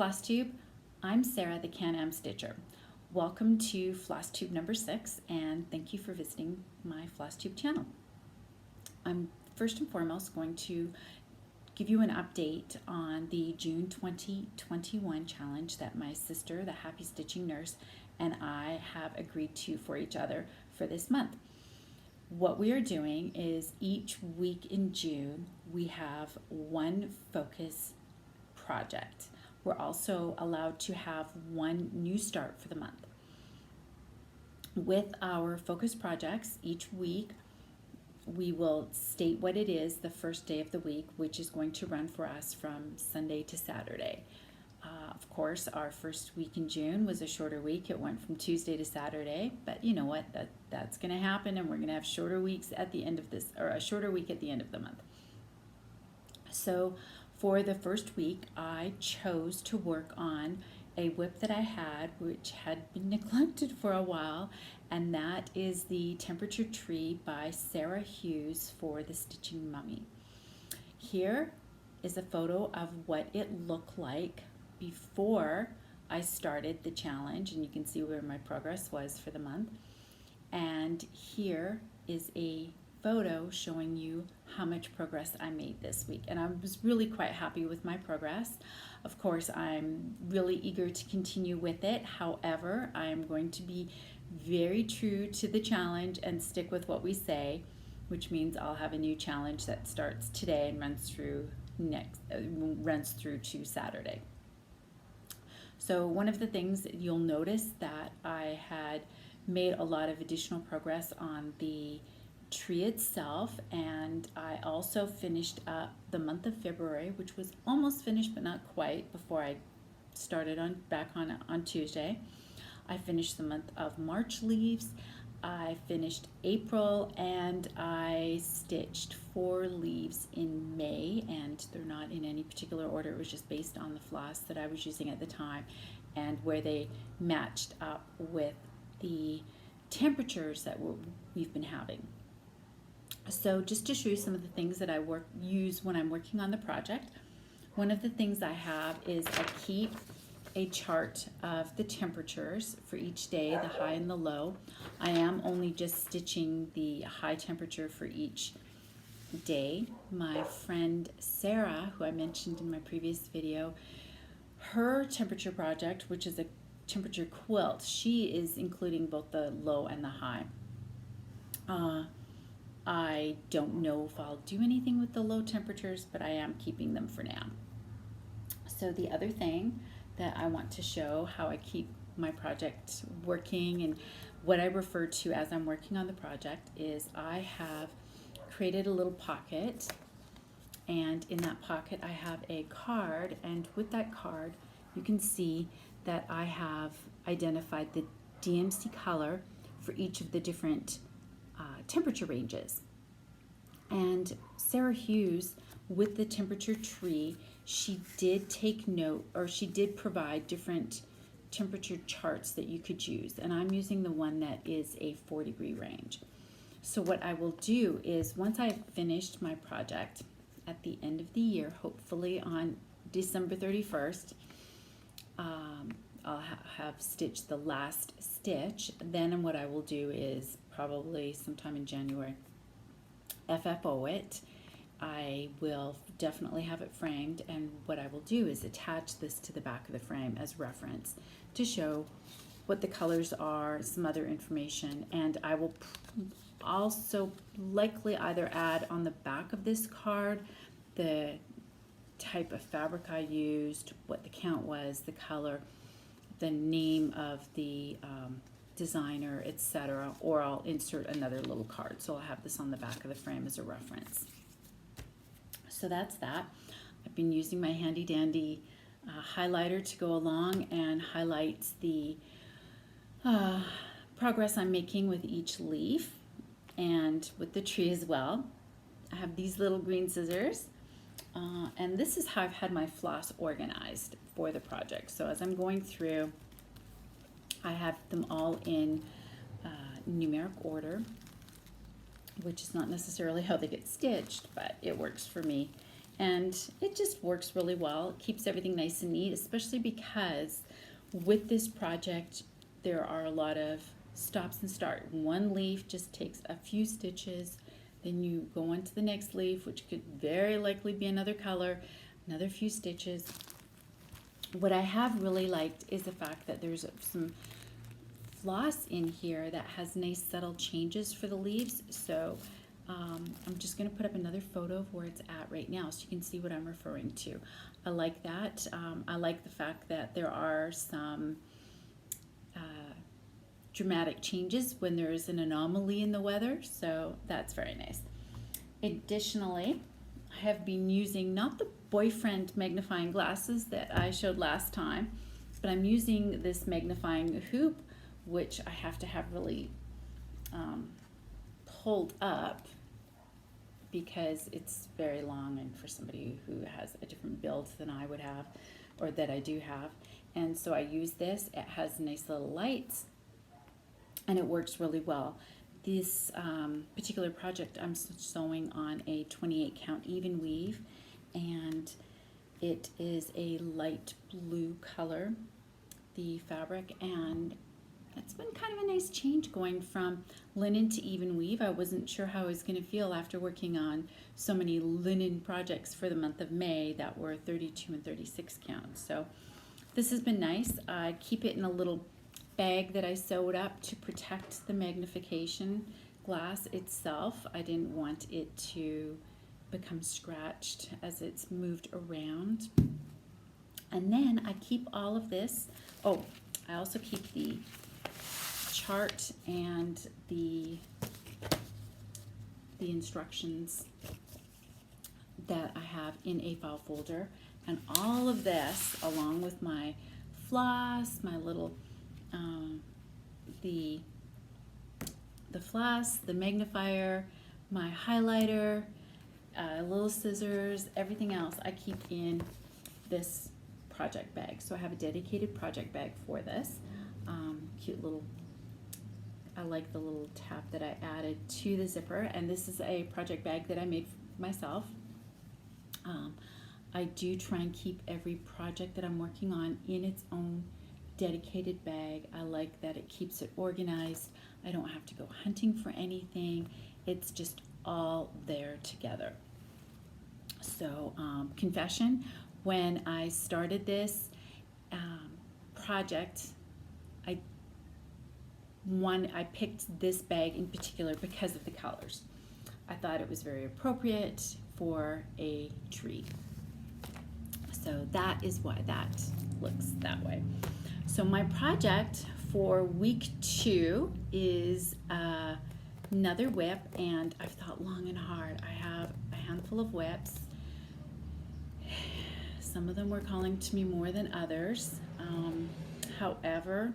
Flosstube, I'm Sarah the Can-Am Stitcher. Welcome to Flosstube number 6 and thank you for visiting my Flosstube channel. I'm first and foremost going to give you an update on the June 2021 challenge that my sister, the Happy Stitching Nurse, and I have agreed to for each other for this month. What we are doing is each week in June we have one focus project. We're also allowed to have one new start for the month. With our focus projects, each week we will state what it is the first day of the week, which is going to run for us from Sunday to Saturday. Of course, our first week in June was a shorter week. It went from Tuesday to Saturday, but you know what? That's going to happen, and we're going to have shorter weeks at the end of this, or a shorter week at the end of the month. So for the first week, I chose to work on a WIP that I had, which had been neglected for a while, and that is the Temperature Tree by Sarah Hughes for the Stitching Mummy. Here is a photo of what it looked like before I started the challenge, and you can see where my progress was for the month. And here is a photo showing you how much progress I made this week, and I was really quite happy with my progress. Of course, I'm really eager to continue with it. However, I am going to be very true to the challenge and stick with what we say, which means I'll have a new challenge that starts today and runs through to Saturday. So one of the things you'll notice that I had made a lot of additional progress on the tree itself, and I also finished up the month of February, which was almost finished but not quite before I started back on Tuesday. I finished the month of March leaves, I finished April, and I stitched 4 leaves in May, and they're not in any particular order. It was just based on the floss that I was using at the time and where they matched up with the temperatures that we've been having. So just to show you some of the things that I use when I'm working on the project, one of the things I have is I keep a chart of the temperatures for each day, the high and the low. I am only just stitching the high temperature for each day. My friend Sarah, who I mentioned in my previous video, her temperature project, which is a temperature quilt, she is including both the low and the high. I don't know if I'll do anything with the low temperatures, but I am keeping them for now. So the other thing that I want to show how I keep my project working and what I refer to as I'm working on the project is I have created a little pocket, and in that pocket I have a card, and with that card you can see that I have identified the DMC color for each of the different temperature ranges. And Sarah Hughes, with the temperature tree, she did take note, or she did provide different temperature charts that you could use, and I'm using the one that is a 4-degree range. So what I will do is once I've finished my project at the end of the year, hopefully on December 31st, I'll have stitched the last stitch. Then what I will do is probably sometime in January FFO it. I will definitely have it framed, and what I will do is attach this to the back of the frame as reference to show what the colors are, some other information, and I will also likely either add on the back of this card the type of fabric I used, what the count was, the color, the name of the designer, etc., or I'll insert another little card. So I'll have this on the back of the frame as a reference. So that's that. I've been using my handy dandy highlighter to go along and highlight the progress I'm making with each leaf and with the tree as well. I have these little green scissors, and this is how I've had my floss organized for the project. So as I'm going through, I have them all in numeric order, which is not necessarily how they get stitched, but it works for me. and it just works really well. It keeps everything nice and neat, especially because with this project there are a lot of stops and start. One leaf just takes a few stitches, then you go on to the next leaf, which could very likely be another color, another few stitches. What I have really liked is the fact that there's some floss in here that has nice subtle changes for the leaves. So I'm just going to put up another photo of where it's at right now so you can see what I'm referring to. I like that. I like the fact that there are some dramatic changes when there is an anomaly in the weather, so that's very nice. Additionally, I have been using not the boyfriend magnifying glasses that I showed last time, but I'm using this magnifying hoop, which I have to have really pulled up because it's very long, and for somebody who has a different build than I would have, or that I do have. And so I use this. It has nice little lights and it works really well. This particular project I'm sewing on a 28 count even weave, and it is a light blue color, the fabric, and it's been kind of a nice change going from linen to even weave. I wasn't sure how I was going to feel after working on so many linen projects for the month of May that were 32 and 36 count. So this has been nice. I keep it in a little bag that I sewed up to protect the magnification glass itself. I didn't want it to become scratched as it's moved around. And then I keep all of this. Oh, I also keep the chart and the instructions that I have in a file folder, and all of this along with my floss, my little the floss, the magnifier, my highlighter, little scissors, everything else I keep in this project bag. So I have a dedicated project bag for this. Cute little, I like the little tab that I added to the zipper, and this is a project bag that I made myself. I do try and keep every project that I'm working on in its own dedicated bag. I like that it keeps it organized. I don't have to go hunting for anything. It's just all there together. So confession, when I started this project, I picked this bag in particular because of the colors. I thought it was very appropriate for a tree. So that is why that looks that way. So my project for week 2 is another WIP, and I've thought long and hard. I have a handful of WIPs. Some of them were calling to me more than others. However,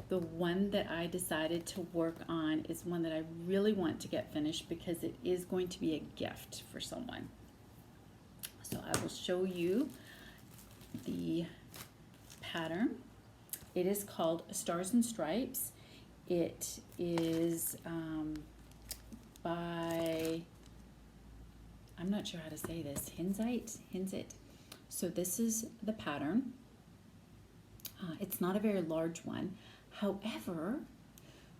the one that I decided to work on is one that I really want to get finished because it is going to be a gift for someone. So I will show you the pattern. It is called Stars and Stripes. It is by, I'm not sure how to say this, Hinzit. So this is the pattern. It's not a very large one. However,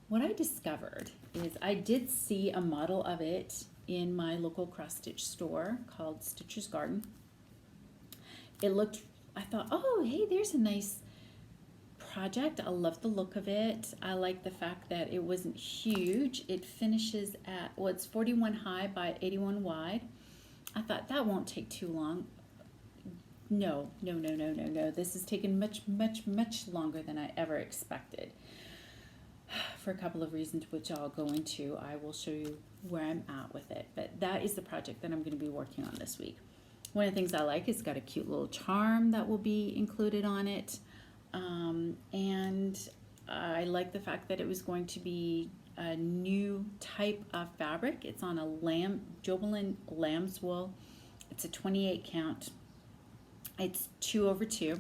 what I discovered is I did see a model of it in my local cross-stitch store called Stitcher's Garden. It looked, I thought, oh, hey, there's a nice project. I love the look of it. I like the fact that it wasn't huge. It finishes at, well, it's 41 high by 81 wide. I thought that won't take too long. No. This has taken much longer than I ever expected. For a couple of reasons which I'll go into. I will show you where I'm at with it. But that is the project that I'm going to be working on this week. One of the things I like is it's got a cute little charm that will be included on it. And I like the fact that it was going to be a new type of fabric. It's on a Jobelin lamb's wool. It's a 28 count. It's 2/2.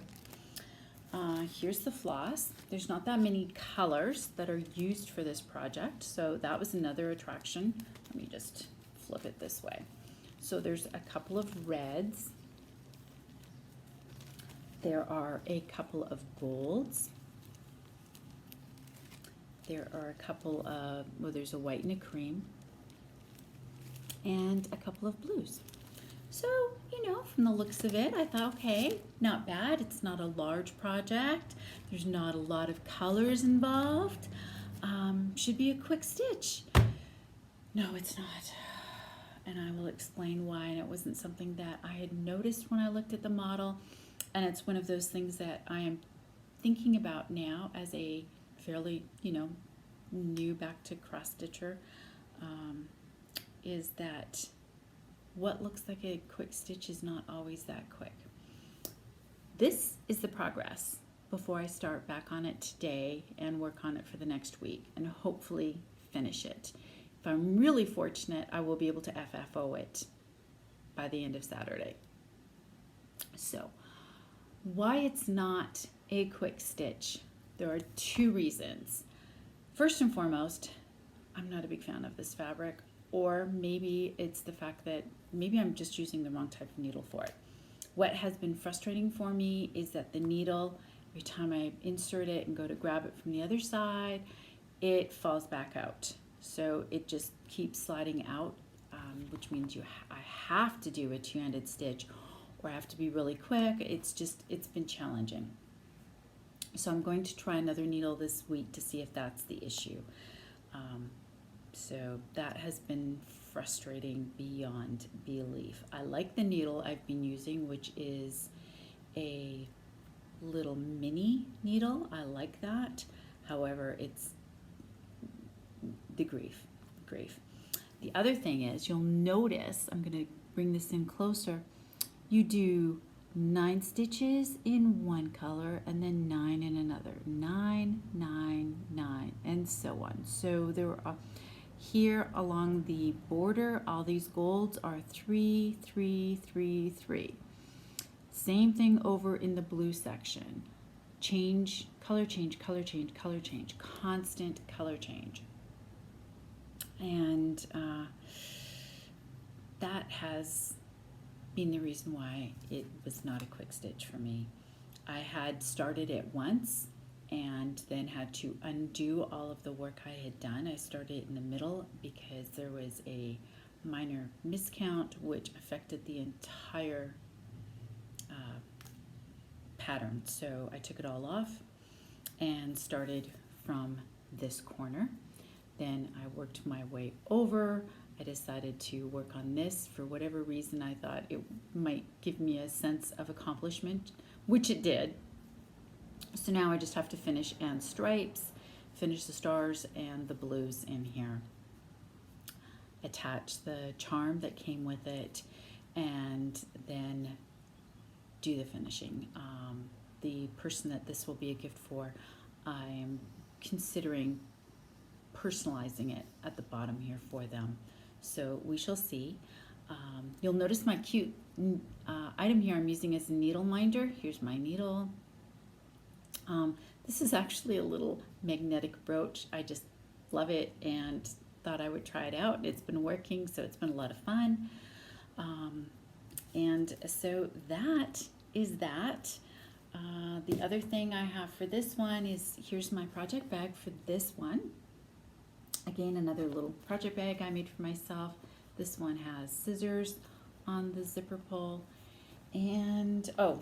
Here's the floss. There's not that many colors that are used for this project, so that was another attraction. Let me just flip it this way. So there's a couple of reds. There are a couple of golds. There are a couple of, well, there's a white and a cream, and a couple of blues. So, you know, from the looks of it, I thought, okay, not bad. It's not a large project. There's not a lot of colors involved. Should be a quick stitch. No, it's not. And I will explain why. And it wasn't something that I had noticed when I looked at the model. And it's one of those things that I am thinking about now as a fairly, you know, new back to cross stitcher, is that what looks like a quick stitch is not always that quick. This is the progress before I start back on it today and work on it for the next week and hopefully finish it. If I'm really fortunate, I will be able to FFO it by the end of Saturday. So, why it's not a quick stitch? There are two reasons. First and foremost, I'm not a big fan of this fabric, or maybe it's the fact that maybe I'm just using the wrong type of needle for it. What has been frustrating for me is that the needle, every time I insert it and go to grab it from the other side, it falls back out. So it just keeps sliding out, which means I have to do a two-handed stitch, or I have to be really quick. It's been challenging. So I'm going to try another needle this week to see if that's the issue. So that has been frustrating beyond belief. I like the needle I've been using, which is a little mini needle. I like that. However, it's the grief. The other thing is, you'll notice, I'm going to bring this in closer, you do 9 stitches in one color and then 9 in another. 9, 9, 9, and so on. So there are, here along the border, all these golds are 3, 3, 3, 3. Same thing over in the blue section. Change, color change, color change, color change, constant color change. And that has been the reason why it was not a quick stitch for me. I had started it once and then had to undo all of the work I had done. I started in the middle because there was a minor miscount which affected the entire pattern. So I took it all off and started from this corner. Then I worked my way over. I decided to work on this for whatever reason. I thought it might give me a sense of accomplishment, which it did. So now I just have to finish and stripes, finish the stars and the blues in here. Attach the charm that came with it, and then do the finishing. The person that this will be a gift for, I am considering personalizing it at the bottom here for them. So we shall see. You'll notice my cute item here I'm using as a needle minder. Here's my needle. This is actually a little magnetic brooch. I just love it and thought I would try it out. It's been working, so it's been a lot of fun. And so that is that. The other thing I have for this one is, here's my project bag for this one. Again, another little project bag I made for myself. This one has scissors on the zipper pull. And, oh,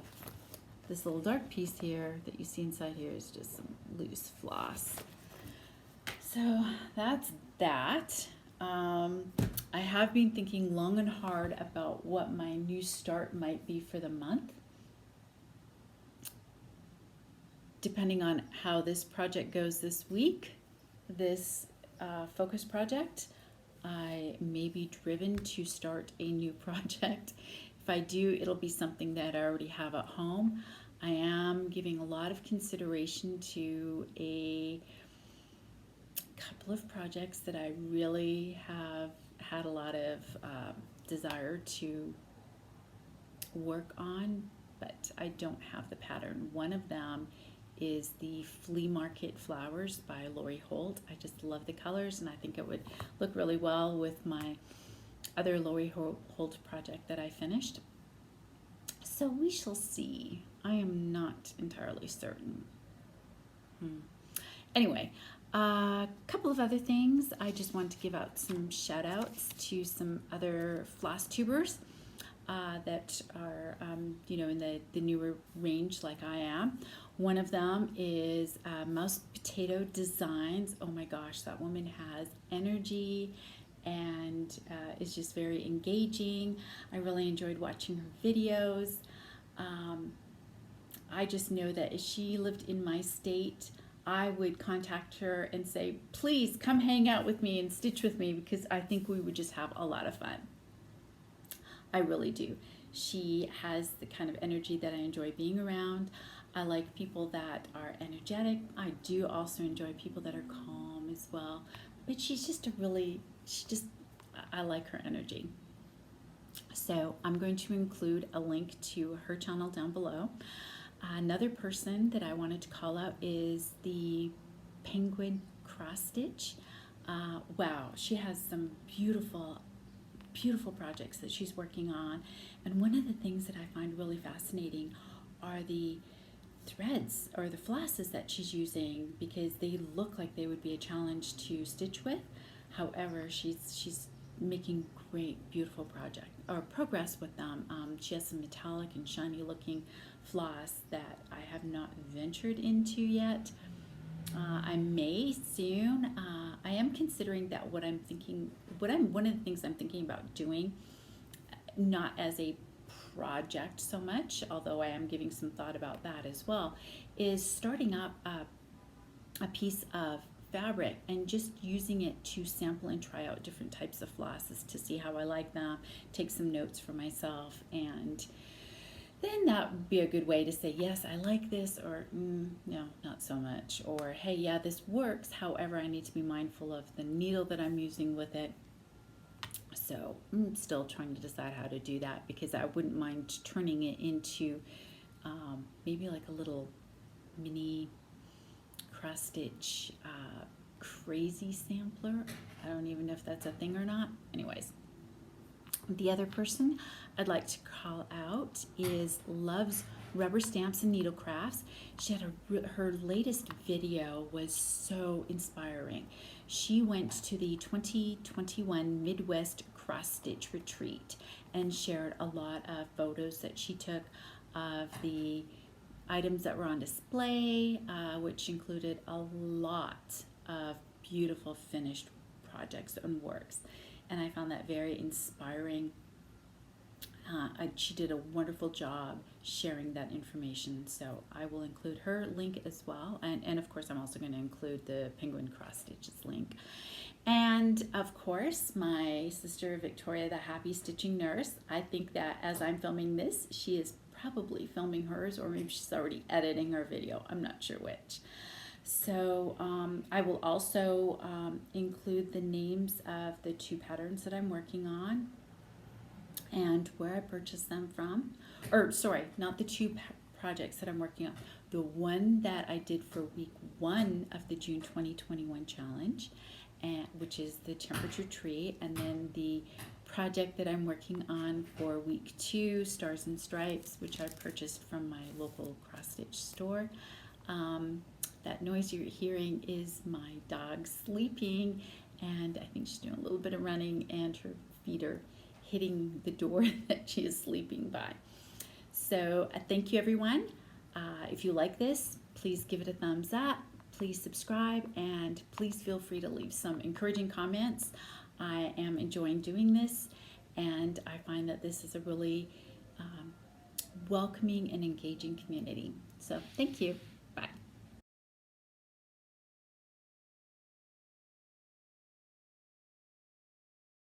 this little dark piece here that you see inside here is just some loose floss. So that's that. I have been thinking long and hard about what my new start might be for the month. Depending on how this project goes this week, this focus project, I may be driven to start a new project. If I do, it'll be something that I already have at home. I am giving a lot of consideration to a couple of projects that I really have had a lot of desire to work on, but I don't have the pattern. One of them is the Flea Market Flowers by Lori Holt. I just love the colors, and I think it would look really well with my other Lori Holt project that I finished. So we shall see. I am not entirely certain. Anyway, a couple of other things. I just want to give out some shout outs to some other Flosstubers that are, in the newer range like I am. One of them is MousePotatoeDesigns. Oh my gosh, that woman has energy and is just very engaging. I really enjoyed watching her videos. I just know that if she lived in my state, I would contact her and say, please come hang out with me and stitch with me, because I think we would just have a lot of fun. I really do. She has the kind of energy that I enjoy being around. I like people that are energetic. I do also enjoy people that are calm as well. But she's just I like her energy. So I'm going to include a link to her channel down below. Another person that I wanted to call out is the PenguiCrossStitch. Wow, she has some beautiful projects that she's working on. And one of the things that I find really fascinating are the threads or the flosses that she's using, because they look like they would be a challenge to stitch with. However, she's making great, beautiful progress with them. She has some metallic and shiny looking floss that I have not ventured into yet. I may soon. I am considering that one of the things I'm thinking about doing, not as a project so much, although I am giving some thought about that as well, is starting up a piece of fabric and just using it to sample and try out different types of flosses to see how I like them, take some notes for myself, and then that would be a good way to say, yes, I like this, or no, not so much, or hey, yeah, this works, however, I need to be mindful of the needle that I'm using with it. So I'm still trying to decide how to do that, because I wouldn't mind turning it into maybe like a little mini cross-stitch crazy sampler. I don't even know if that's a thing or not. Anyways, the other person I'd like to call out is Loves Rubberstamps and Needlecrafts. She had her latest video was so inspiring. She went to the 2021 Midwest Cross Stitch Retreat and shared a lot of photos that she took of the items that were on display, which included a lot of beautiful finished projects and works. And I found that very inspiring. She did a wonderful job sharing that information, so I will include her link as well. And of course, I'm also going to include the PenguiCrossStitch's link. And of course, my sister Victoria, the Happy Stitching Nurse. I think that as I'm filming this, she is probably filming hers, or maybe she's already editing her video. I'm not sure which. So I will also include the names of the 2 patterns that I'm working on and where I purchased them from. Or sorry, not the 2 projects that I'm working on. The one that I did for week 1 of the June 2021 challenge, which is the temperature tree, and then the project that I'm working on for week 2, Stars and Stripes, which I purchased from my local cross-stitch store. That noise you're hearing is my dog sleeping, and I think she's doing a little bit of running, and her feet are hitting the door that she is sleeping by. So thank you, everyone. If you like this, please give it a thumbs up, please subscribe, and please feel free to leave some encouraging comments. I am enjoying doing this, and I find that this is a really welcoming and engaging community. So thank you.